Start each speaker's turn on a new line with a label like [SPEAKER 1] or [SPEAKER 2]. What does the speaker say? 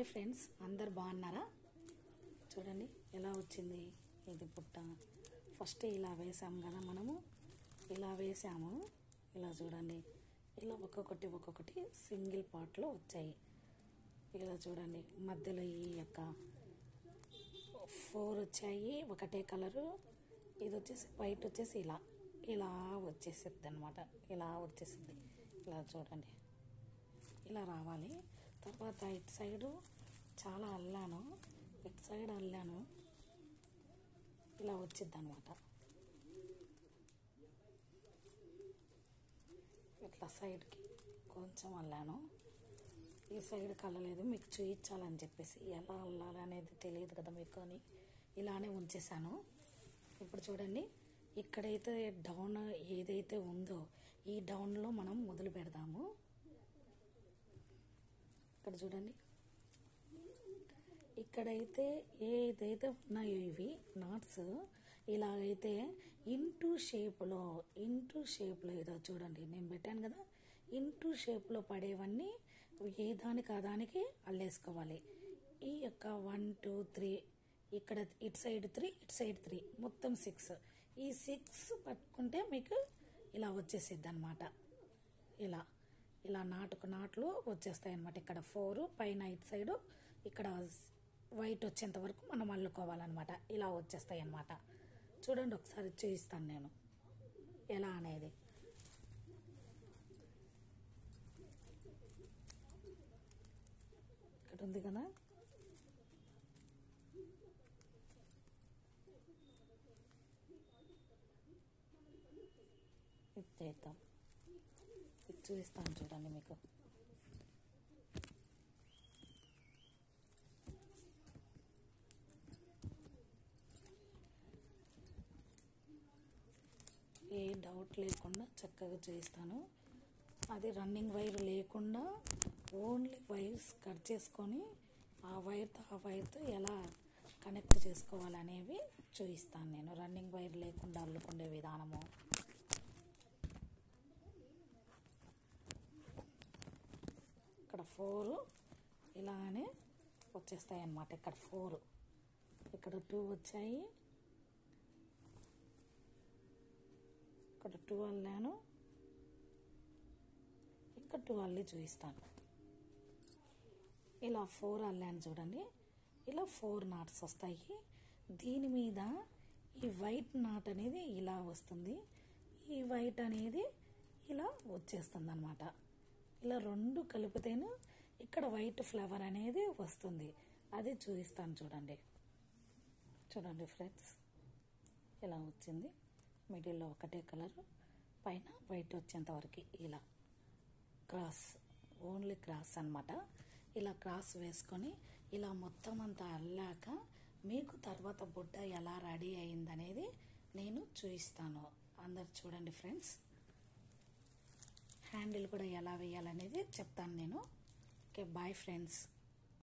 [SPEAKER 1] Hi friends, అందరు బాగున్నారా? చూడండి ఎలా వచ్చింది ఇది బుట్ట. ఫస్ట్ ఇలా వేసాము కదా, మనము ఇలా వేసాము. ఇలా చూడండి, ఇలా ఒక్కొక్కటి సింగిల్ పార్ట్లో వచ్చాయి. ఇలా చూడండి, మధ్యలో ఈ యొక్క 4 వచ్చాయి ఒకటే కలరు. ఇది వచ్చేసి వైట్ వచ్చేసి ఇలా వచ్చేసిద్ది అనమాట. ఇలా వచ్చేసింది. ఇలా చూడండి, ఇలా రావాలి. తర్వాత ఇటు సైడు చాలా అల్లాను, ఇటు సైడ్ అల్లాను, ఇలా వచ్చిద్ది అనమాట. ఇట్లా సైడ్కి కొంచెం అల్లాను, ఈ సైడ్ కలలేదు. మీకు చూయించాలని చెప్పేసి, ఎలా అల్లాలనేది తెలియదు కదా మీకు అని ఇలానే ఉంచేసాను. ఇప్పుడు చూడండి, ఇక్కడైతే డౌన్ ఏదైతే ఉందో ఈ డౌన్లో మనం మొదలు పెడదాము. ఇక్కడ చూడండి, ఇక్కడైతే ఏదైతే ఉన్నాయో ఇవి నాట్స్ ఇలాగైతే ఇంటూ షేప్లో ఇదో చూడండి, నేను పెట్టాను కదా, ఇంటూ షేప్లో పడేవన్నీ ఏ దానికి ఆ దానికి అల్లేసుకోవాలి. ఈ యొక్క 1 2 3 ఇక్కడ ఇటు సైడ్ 3 ఇటు సైడ్ 3 మొత్తం 6. ఈ 6 పట్టుకుంటే మీకు ఇలా వచ్చేసిద్ది అనమాట. ఇలా నాట్లు వచ్చేస్తాయి అనమాట. ఇక్కడ 4 పైన ఇటు సైడు ఇక్కడ వైట్ వచ్చేంత వరకు మనం అల్లుకోవాలన్నమాట. ఇలా వచ్చేస్తాయి అన్నమాట. చూడండి, ఒకసారి చూపిస్తాను నేను ఎలా అనేది. ఇక్కడ ఉంది కదా, ఇది చేద్దాం, ఇది చూపిస్తాను చూడండి మీకు. ఏ డౌట్ లేకుండా చక్కగా చేస్తాను. అది రన్నింగ్ వైర్ లేకుండా ఓన్లీ వైర్స్ కట్ చేసుకొని ఆ వైర్తో ఎలా కనెక్ట్ చేసుకోవాలనేవి చూపిస్తాను నేను. రన్నింగ్ వైర్ లేకుండా అల్లుకునే విధానము. ఇక్కడ 4 ఇలానే వచ్చేస్తాయి అన్నమాట. ఇక్కడ 4, ఇక్కడ 2 వచ్చాయి, ఇక్కడ 2 అల్లాను, ఇక్కడ 2 అల్లి చూపిస్తాను. ఇలా 4 అల్లాను చూడండి. ఇలా 4 నాట్స్ వస్తాయి. దీని మీద ఈ వైట్ నాట్ అనేది ఇలా వస్తుంది, ఈ వైట్ అనేది ఇలా వచ్చేస్తుంది అన్నమాట. ఇలా 2 కలిపితేనే ఇక్కడ వైట్ ఫ్లవర్ అనేది వస్తుంది. అది చూపిస్తాను చూడండి. చూడండి ఫ్రెండ్స్, ఇలా వచ్చింది. మిడిల్లో ఒకటే కలర్, పైన వైట్ వచ్చేంత వరకు ఇలా క్రాస్, ఓన్లీ క్రాస్ అన్నమాట. ఇలా క్రాస్ వేసుకొని ఇలా మొత్తం అంతా అల్లాక మీకు తర్వాత బుట్ట ఎలా రెడీ అయిందనేది నేను చూపిస్తాను. అందరు చూడండి ఫ్రెండ్స్. హ్యాండిల్ కూడా ఎలా వేయాలనేది చెప్తాను నేను. Okay, bye friends.